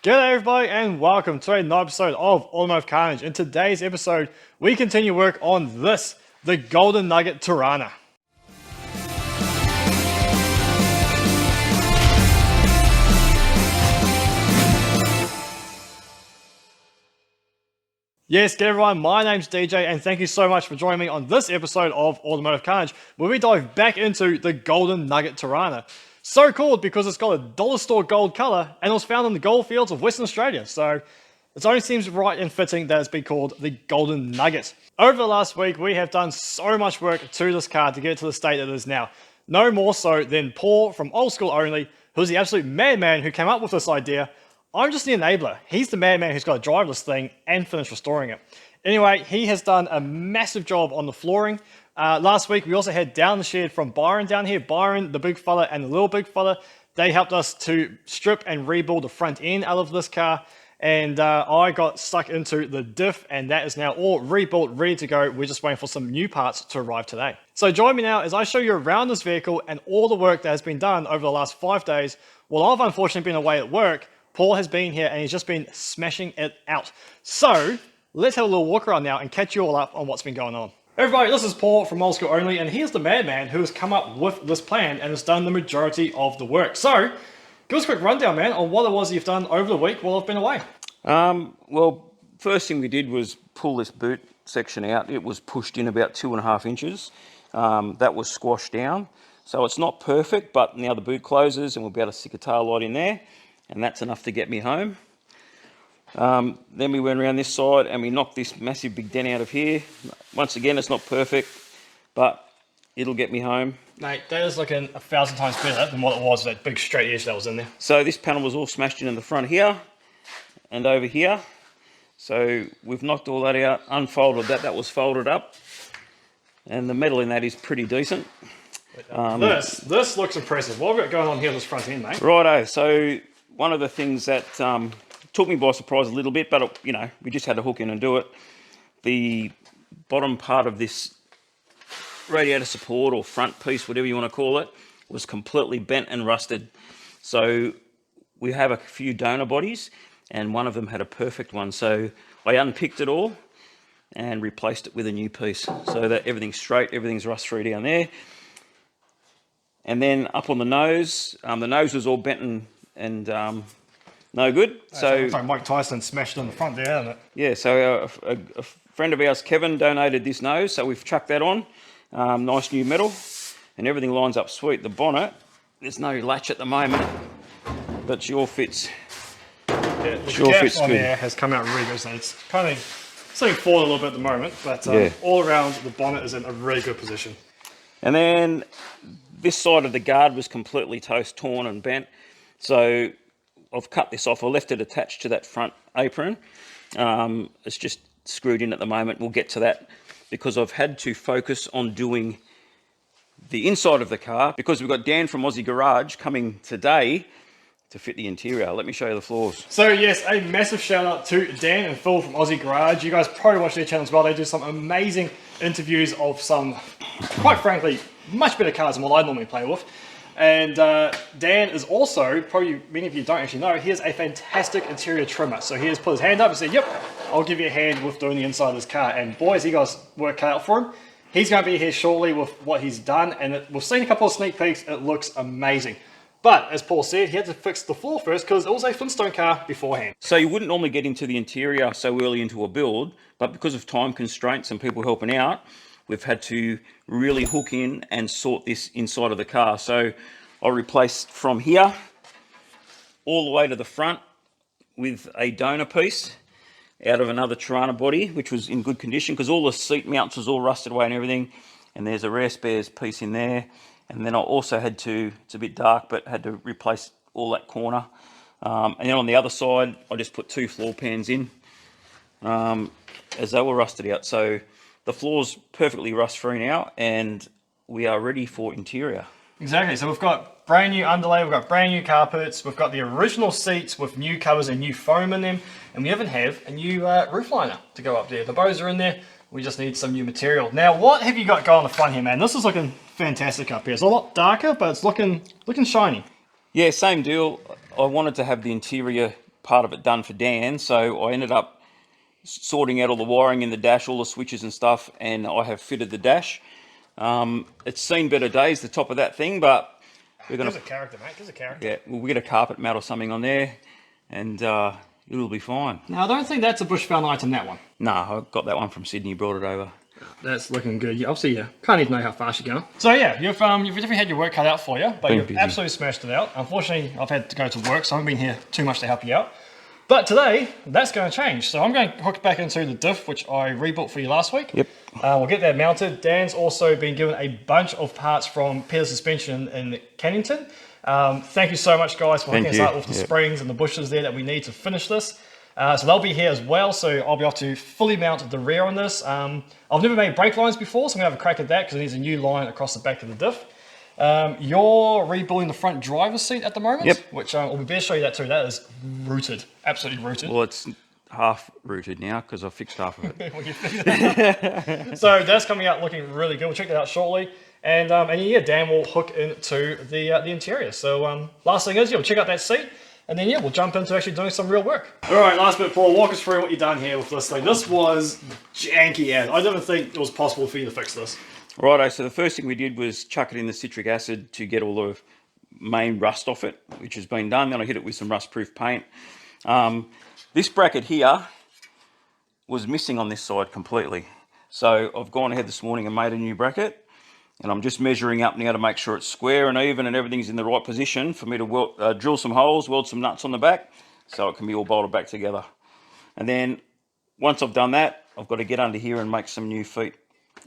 G'day everybody and welcome to another episode of Automotive Carnage. In today's episode, we continue work on this, the Golden Nugget Torana. Yes, g'day everyone, my name's DJ and thank you so much for joining me on this episode of Automotive Carnage, where we dive back into the Golden Nugget Torana. So called because it's got a dollar store gold color and it was found in the gold fields of Western Australia. So it only seems right and fitting that it's been called the Golden Nugget. Over the last week, we have done so much work to this car to get it to the state it is now. No more so than Paul from Old School Only, who's the absolute madman who came up with this idea. I'm just the enabler. He's the madman who's got to drive this thing and finish restoring it. Anyway, he has done a massive job on the flooring. Last week, we also had down the shed from Byron down here. Byron, the big fella, and the little big fella. They helped us to strip and rebuild the front end out of this car. And I got stuck into the Diff, and that is now all rebuilt, ready to go. We're just waiting for some new parts to arrive today. So join me now as I show you around this vehicle and all the work that has been done over the last 5 days. While I've unfortunately been away at work, Paul has been here and he's just been smashing it out. So let's have a little walk around now and catch you all up on what's been going on. Everybody, this is Paul from Old School Only, and here's the madman who has come up with this plan and has done the majority of the work. So, give us a quick rundown, man, on what it was you've done over the week while I've been away. Well, first thing we did was pull this boot section out. It was pushed in about 2.5 inches. That was squashed down. So it's not perfect, but now the boot closes and we'll be able to stick a tail light in there, and that's enough to get me home. Then we went around this side and we knocked this massive big dent out of here. Once again, it's not perfect, but it'll get me home. Mate, that is looking 1,000 times better than what it was, that big straight edge that was in there. So this panel was all smashed in the front here and over here. So we've knocked all that out, unfolded that, that was folded up. And the metal in that is pretty decent. This looks impressive. What have we got going on here on this front end, mate? Righto, so one of the things that took me by surprise a little bit, but you know, we just had to hook in and do it. The bottom part of this radiator support or front piece, whatever you want to call it, was completely bent and rusted. So we have a few donor bodies and one of them had a perfect one. So I unpicked it all and replaced it with a new piece so that everything's straight, everything's rust free down there. And then up on the nose was all bent and no good. So like Mike Tyson smashed in the front there, isn't it? Yeah, so a friend of ours, Kevin, donated this nose, so we've chucked that on. Nice new metal, and everything lines up sweet. The bonnet, there's no latch at the moment, but sure fits. Yeah, the sure gap fits on good. there has come out really good. So it's kind of sitting forward a little bit at the moment, but Yeah. all around the bonnet is in a really good position. And then this side of the guard was completely toast, torn and bent. So I've cut this off. I left it attached to that front apron. It's just screwed in at the moment. We'll get to that because I've had to focus on doing the inside of the car because we've got Dan from Aussie Garage coming today to fit the interior. Let me show you the floors. So yes, a massive shout out to Dan and Phil from Aussie Garage. You guys probably watch their channel as well. They do some amazing interviews of some, quite frankly, much better cars than what I normally play with. And Dan is also, probably many of you don't actually know, he is a fantastic interior trimmer. So he has put his hand up and said, yep, I'll give you a hand with doing the inside of this car. And boys, he got work cut out for him. He's going to be here shortly with what he's done. And we've seen a couple of sneak peeks. It looks amazing. But as Paul said, he had to fix the floor first because it was a Flintstone car beforehand. So you wouldn't normally get into the interior so early into a build, but because of time constraints and people helping out, we've had to really hook in and sort this inside of the car. So I replaced from here all the way to the front with a donor piece out of another Torana body, which was in good condition because all the seat mounts was all rusted away and everything. And there's a rare spares piece in there. And then I also had to, it's a bit dark, but had to replace all that corner. And then on the other side, I just put 2 floor pans in as they were rusted out. So the floor's perfectly rust free now and we are ready for interior. Exactly, so we've got brand new underlay, we've got brand new carpets, we've got the original seats with new covers and new foam in them, and we even have a new roof liner to go up there. The bows are in there, we just need some new material. Now, what have you got going on the front here, man? This is looking fantastic up here. It's a lot darker, but it's looking shiny. Yeah, same deal. I wanted to have the interior part of it done for Dan, so I ended up sorting out all the wiring in the dash, all the switches and stuff, and I have fitted the dash. It's seen better days, the top of that thing, but we're gonna. Gives a character, mate. Gives a character. Yeah, we'll get a carpet mat or something on there, and it'll be fine. Now, I don't think that's a bush-found item, that one. No, I got that one from Sydney, brought it over. That's looking good. Yeah, obviously, you can't even know how fast you're going. So yeah, you've definitely had your work cut out for you, but you've absolutely smashed it out. Unfortunately, I've had to go to work, so I haven't been here too much to help you out. But today, that's going to change. So I'm going to hook back into the diff, which I rebuilt for you last week. Yep. We'll get that mounted. Dan's also been given a bunch of parts from Peter Suspension in Cannington. Thank you so much, guys, for hooking us up with the springs and the bushes there that we need to finish this. So they'll be here as well, so I'll be able to fully mount the rear on this. I've never made brake lines before, so I'm going to have a crack at that because it needs a new line across the back of the diff. You're rebuilding the front driver's seat at the moment, yep. Which we'll be able to show you that too. That is rooted, absolutely rooted. Well, it's half rooted now because I fixed half of it. So that's coming out looking really good. We'll check that out shortly. And yeah, Dan will hook into the interior. So last thing is, we'll check out that seat. And then, yeah, we'll jump into actually doing some real work. All right, last bit, Paul. Walk us through what you've done here with this thing. This was janky as. I didn't think it was possible for you to fix this. Righto, so the first thing we did was chuck it in the citric acid to get all the main rust off it, which has been done. Then I hit it with some rust-proof paint. This bracket here was missing on this side completely. So I've gone ahead this morning and made a new bracket. And I'm just measuring up now to make sure it's square and even and everything's in the right position for me to drill some holes, weld some nuts on the back so it can be all bolted back together. And then once I've done that, I've got to get under here and make some new feet.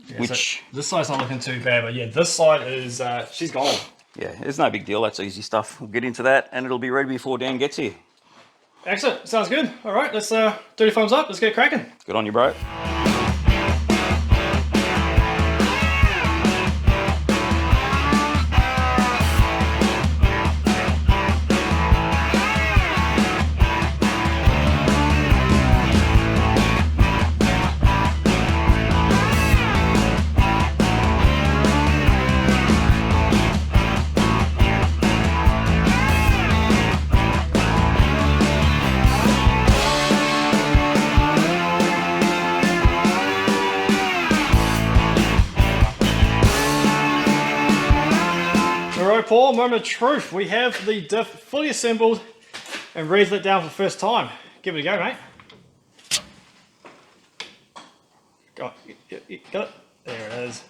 Yeah, which so this side's not looking too bad, but yeah, this side is, she's gone. Yeah, it's no big deal. That's easy stuff. We'll get into that and it'll be ready before Dan gets here. Excellent. Sounds good. All right, let's do the thumbs up. Let's get cracking. Good on you, bro. Paul, moment of truth. We have the diff fully assembled and ready to let down for the first time. Give it a go, mate. Got it. There it is.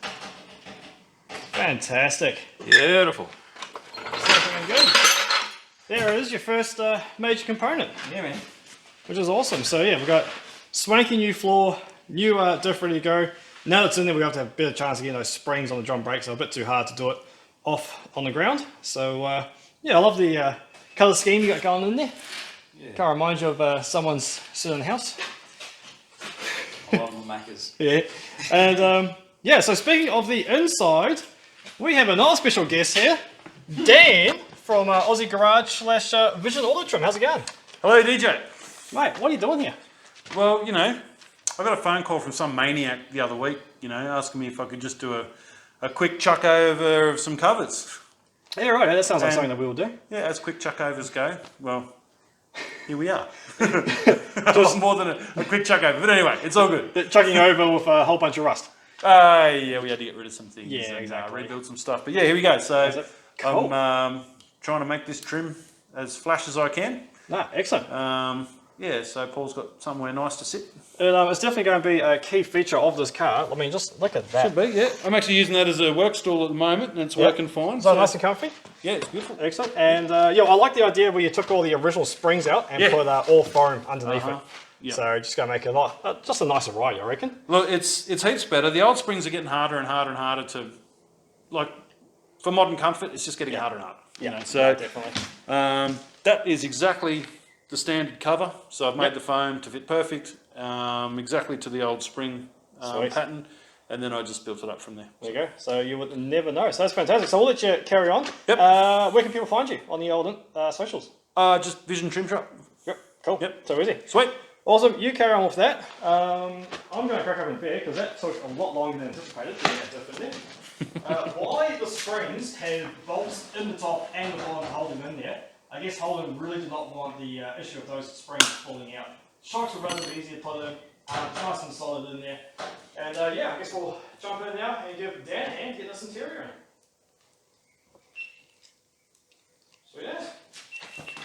Fantastic. Beautiful. Looking good. There it is, your first major component. Yeah, man. Which is awesome. So yeah, we've got swanky new floor, new diff ready to go. Now that it's in there, we have to have a better chance of getting those springs on the drum brakes. So a bit too hard to do it off on the ground. So yeah, I love the colour scheme you got going in there. Yeah. Can't remind you of someone's sitting in the house. I love the Maccas. Yeah, and yeah, so speaking of the inside, we have another special guest here, Dan from Aussie Garage / Vision Auto Trim. How's it going? Hello, DJ. Mate, what are you doing here? Well, you know, I got a phone call from some maniac the other week, you know, asking me if I could just do a quick chuck over of some covers. Yeah, right. That sounds like something that we will do. Yeah, as quick chuck overs go. Well, here we are. Just more than a quick chuck over. But anyway, it's all good. Chucking over with a whole bunch of rust. Yeah, we had to get rid of some things. Yeah, and, exactly. rebuild some stuff. But yeah, here we go. So cool. I'm trying to make this trim as flash as I can. Nah, excellent. Yeah, so Paul's got somewhere nice to sit. It's definitely going to be a key feature of this car. I mean, just look at that. Should be, yeah. I'm actually using that as a work stool at the moment, and it's working fine. Is that nice and comfy? Yeah, it's beautiful. Excellent. And yeah, I like the idea where you took all the original springs out and put all foam underneath it. Yep. So just going to make it just a nicer ride, I reckon. Look, it's heaps better. The old springs are getting harder and harder and harder to, like, for modern comfort, it's just getting harder and harder. Yeah, you know? So definitely. That is exactly the standard cover. So I've made the foam to fit perfect, exactly to the old spring pattern, and then I just built it up from there. There you go. So you would never know. So that's fantastic. So we'll let you carry on. Yep. Where can people find you on the old socials? Just Vision Trim Shop. Yep. Cool. Yep. So easy. Sweet. Awesome. You carry on with that. I'm going to crack open there because that took a lot longer than anticipated. Why the springs have bolts in the top and the bottom holding them in there, I guess Holden really did not want the issue of those springs falling out. Shocks were relatively easy to put in, nice and solid in there. And yeah, I guess we'll jump in now and give Dan a hand get this interior in. Sweet as.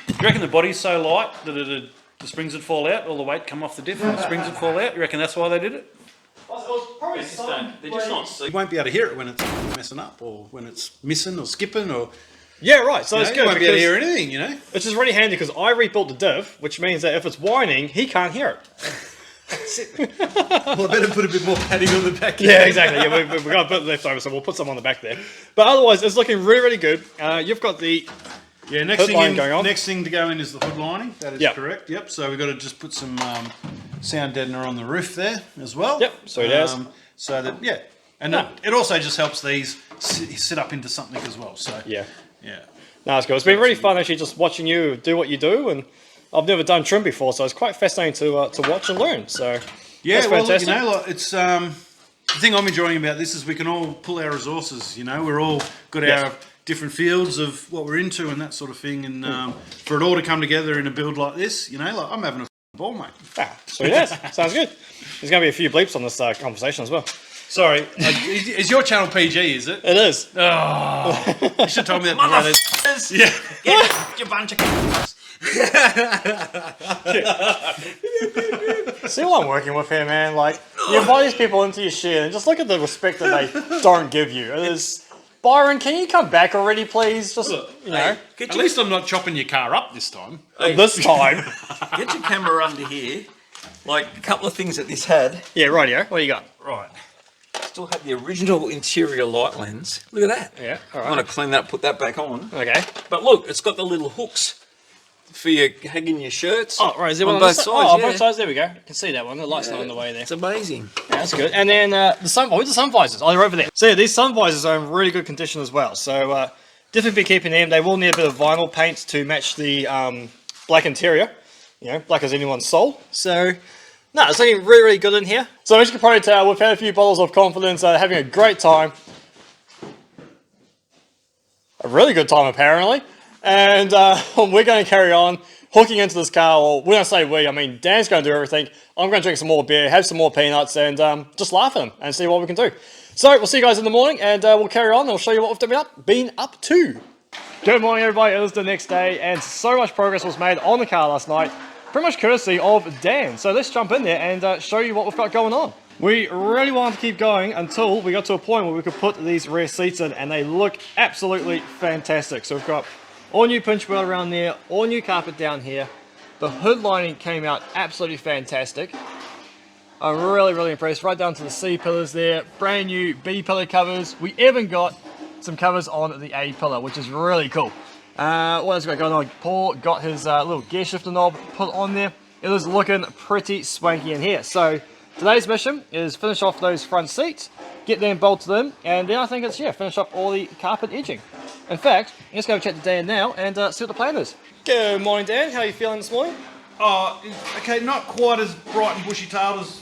You reckon the body's so light that the springs would fall out, all the weight come off the diff and the springs would fall out? You reckon that's why they did it? Well, it was probably They're just not You won't be able to hear it when it's messing up or when it's missing or skipping or... Yeah, right. So it's good. You won't be able to hear because anything, you know? it's just really handy because I rebuilt the diff, which means that if it's whining, he can't hear it. Well, I better put a bit more padding on the back. Yeah, exactly. Yeah, we've got a bit left over, so we'll put some on the back there. But otherwise, it's looking really, really good. You've got the Yeah, hood line going on. next thing to go in is the hood lining. That is correct. Yep. So we've got to just put some sound deadener on the roof there as well. Yep. So it is. So that and it also just helps these sit up into something as well. So Yeah. yeah. No, it's good. It's been really fun actually just watching you do what you do, and I've never done trim before, so it's quite fascinating to watch and learn. So Yeah, that's well, fantastic. you know, like, it's the thing I'm enjoying about this is we can all pull our resources. You know, we're all got our different fields of what we're into and that sort of thing, and for it all to come together in a build like this, you know, like I'm having a ball, mate. Sweet as. Sounds good. There's going to be a few bleeps on this conversation as well. Sorry, is your channel PG? Is it? It is. Oh, you should have told me that. Yeah. you bunch of See what I'm working with here, man? Like, you invite these people into your shit and just look at the respect that they don't give you. It is... Byron, can you come back already, please? Just, you know. At least I'm not chopping your car up this time. This time. Get your camera under here. Like a couple of things that this had. Yeah, rightio. What do you got? Right. Still had the original interior light lens. Look at that. Yeah, all I'm right. going to clean that, put that back on. Okay. But look, it's got the little hooks for your hanging your shirts. Oh, right. Is there on one both this sides? Oh, yeah. both sides. There we go. You can see that one. The light's not on the way there. It's amazing. Yeah, that's good. And then the sun. Where's the sun visors? Oh, they're over there. So yeah, these sun visors are in really good condition as well. So definitely be keeping them. They will need a bit of vinyl paint to match the black interior. You know, black as anyone's soul. So no, it's looking really, really good in here. So as you can probably tell, we've had a few bottles of confidence, having a great time. A really good time, apparently. And we're going to carry on hooking into this car. Or when I say we, I mean Dan's going to do everything. I'm going to drink some more beer, have some more peanuts, and just laugh at them and see what we can do. So we'll see you guys in the morning, and we'll carry on. And I'll show you what we've been up to. Good morning, everybody. It is the next day, and so much progress was made on the car last night. Pretty much courtesy of Dan. So let's jump in there and show you what we've got going on. We really wanted to keep going until we got to a point where we could put these rear seats in, and they look absolutely fantastic. So we've got all new pinch wheel around there, all new carpet down here. The hood lining came out absolutely fantastic. I'm really, really impressed. Right down to the C pillars there. Brand new B pillar covers. We even got some covers on the A pillar, which is really cool. What else we got going on? Paul got his little gear shifter knob put on there. It is looking pretty swanky in here. So today's mission is finish off those front seats, get them bolted in, and then I think it's, finish off all the carpet edging. In fact, let's go chat to Dan now and see what the plan is. Good morning, Dan. How are you feeling this morning? Oh, okay, not quite as bright and bushy-tailed as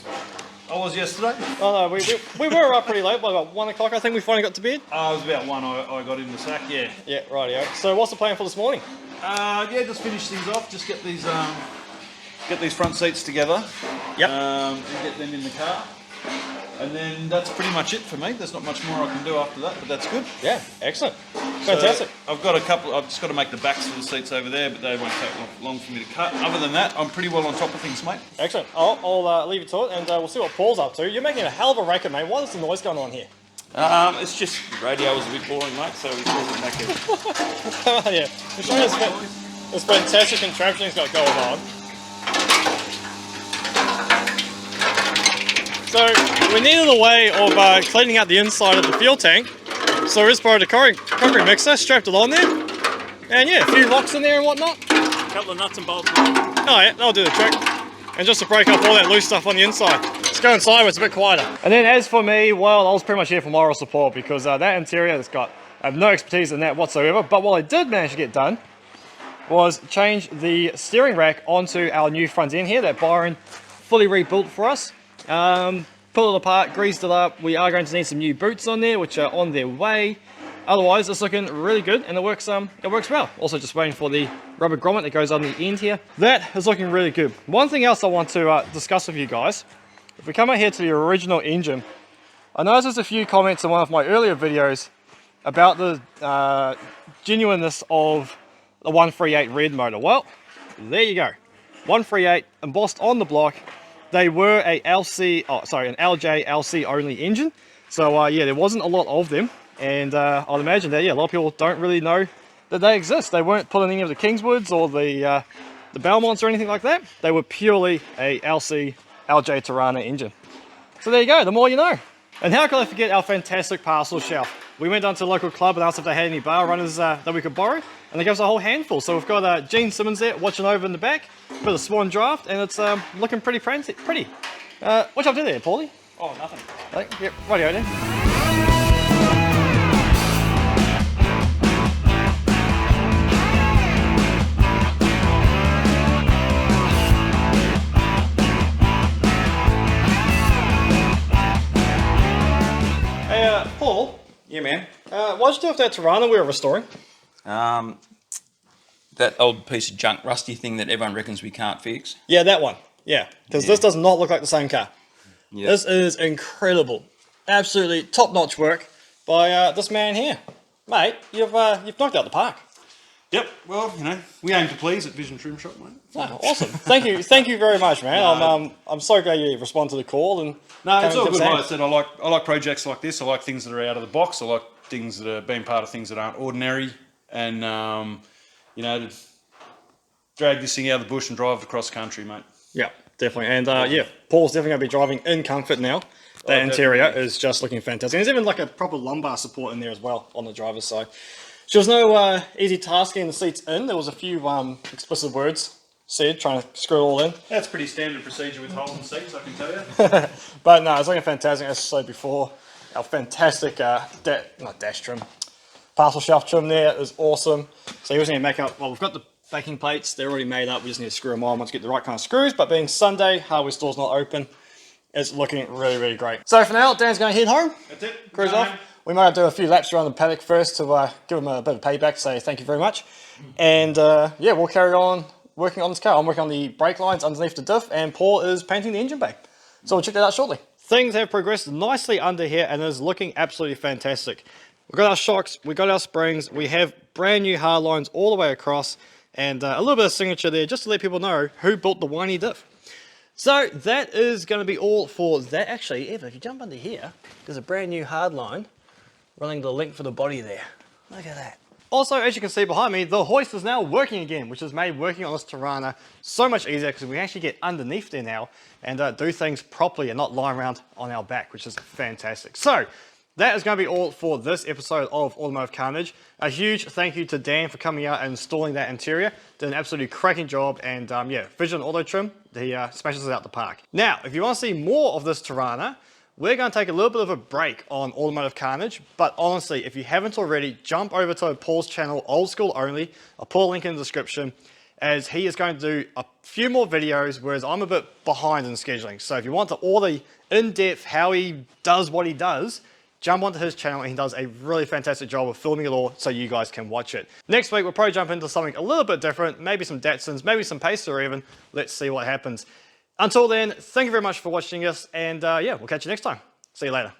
I was yesterday. Oh no, we were up pretty late, by about 1 o'clock I think we finally got to bed. It was about 1 I got in the sack, yeah. Yeah, rightio. So what's the plan for this morning? Yeah, just finish things off, just get these front seats together. Yep. And get them in the car. And then that's pretty much it for me. There's not much more I can do after that, but that's good. Yeah, excellent. Fantastic. So I've got a couple, I've just got to make the backs for the seats over there, but they won't take long for me to cut. Other than that, I'm pretty well on top of things, mate. Excellent. I'll leave you to it, and we'll see what Paul's up to. You're making a hell of a racket, mate. What is the noise going on here? It's just radio was a bit boring, mate, so we called it back in. Yeah. Just showing this fantastic contraption he's got going on. So we needed a way of cleaning out the inside of the fuel tank. So we just borrowed a concrete mixer, strapped it on there, and yeah, a few locks in there and whatnot. A couple of nuts and bolts. Oh yeah, that'll do the trick. And just to break up all that loose stuff on the inside. Let's go inside where it's a bit quieter. And then as for me, well, I was pretty much here for moral support because that interior has got, I have no expertise in that whatsoever, but what I did manage to get done was change the steering rack onto our new front end here that Byron fully rebuilt for us. Pulled it apart, greased it up. We are going to need some new boots on there, which are on their way. otherwise it's looking really good and it works well. Also just waiting for the rubber grommet that goes on the end here. That is looking really good. One thing else I want to discuss with you guys, if we come out here to the original engine, I noticed there's a few comments in one of my earlier videos about the genuineness of the 138 red motor. Well, there you go. 138 embossed on the block. They were an LJ LC only engine. So yeah, there wasn't a lot of them. And I'd imagine that, yeah, a lot of people don't really know that they exist. They weren't put in any of the Kingswoods or the Belmonts or anything like that. They were purely a LC LJ Torana engine. So there you go, the more you know. And how could I forget our fantastic parcel shelf? We went down to the local club and asked if they had any bar runners that we could borrow, and they gave us a whole handful. So we've got Gene Simmons there watching over in the back, bit of Swan draft, and it's looking pretty pretty. What you up to there, Paulie? Oh, nothing. Yep, rightio then. Paul? Yeah, man. What'd you do with that Torana we were restoring? That old piece of junk, rusty thing that everyone reckons we can't fix. Yeah, that one. Yeah, because this does not look like the same car. Yep. This is incredible. Absolutely top-notch work by this man here. Mate, you've knocked out the park. Yep. Well, you know, we aim to please at Vision Trim Shop, mate. Oh, awesome. Thank you very much, man. No. I'm so glad you respond to the call and. No, it's all good. Like I said, I like projects like this. I like things that are out of the box. I like things that are being part of things that aren't ordinary, and you know, to drag this thing out of the bush and drive it across country, mate. Yeah, definitely. And yeah, Paul's definitely going to be driving in comfort now. The interior is just looking fantastic. And there's even like a proper lumbar support in there as well on the driver's side. So there's no easy task getting the seats in. There was a few explicit words said, trying to screw it all in. That's pretty standard procedure with holding seats, I can tell you. But no, it's looking fantastic. As I said before, our fantastic not dash trim, parcel shelf trim there is awesome. So you just need to make up, well, we've got the backing plates, they're already made up, we just need to screw them on once we get the right kind of screws. But being Sunday, hardware store's not open, it's looking really, really great. So for now, Dan's going to head home. That's it. Cruise off. We might do a few laps around the paddock first to give him a bit of payback, say thank you very much. And yeah, we'll carry on working on this car. I'm working on the brake lines underneath the diff, and Paul is painting the engine bay. So we'll check that out shortly. Things have progressed nicely under here and is looking absolutely fantastic. We've got our shocks, we've got our springs, we have brand new hard lines all the way across, and a little bit of signature there just to let people know who built the whiny diff. So that is going to be all for that. Actually, Eva, if you jump under here, there's a brand new hard line running the link for the body there. Look at that. Also, as you can see behind me, the hoist is now working again, which has made working on this Torana so much easier because we can actually get underneath there now and do things properly and not lie around on our back, which is fantastic. So that is going to be all for this episode of Automotive Carnage. A huge thank you to Dan for coming out and installing that interior. Did an absolutely cracking job, and yeah, Vision Auto Trim, he smashes it out the park. Now, if you want to see more of this Torana, we're going to take a little bit of a break on Automotive Carnage, but honestly, if you haven't already, jump over to Paul's channel, Old School Only. I'll put a link in the description, as he is going to do a few more videos, whereas I'm a bit behind in scheduling. So if you want all the in-depth how he does what he does, jump onto his channel, and he does a really fantastic job of filming it all so you guys can watch it. Next week, we'll probably jump into something a little bit different, maybe some Datsuns, maybe some Pacer even. Let's see what happens. Until then, thank you very much for watching us, and yeah, we'll catch you next time. See you later.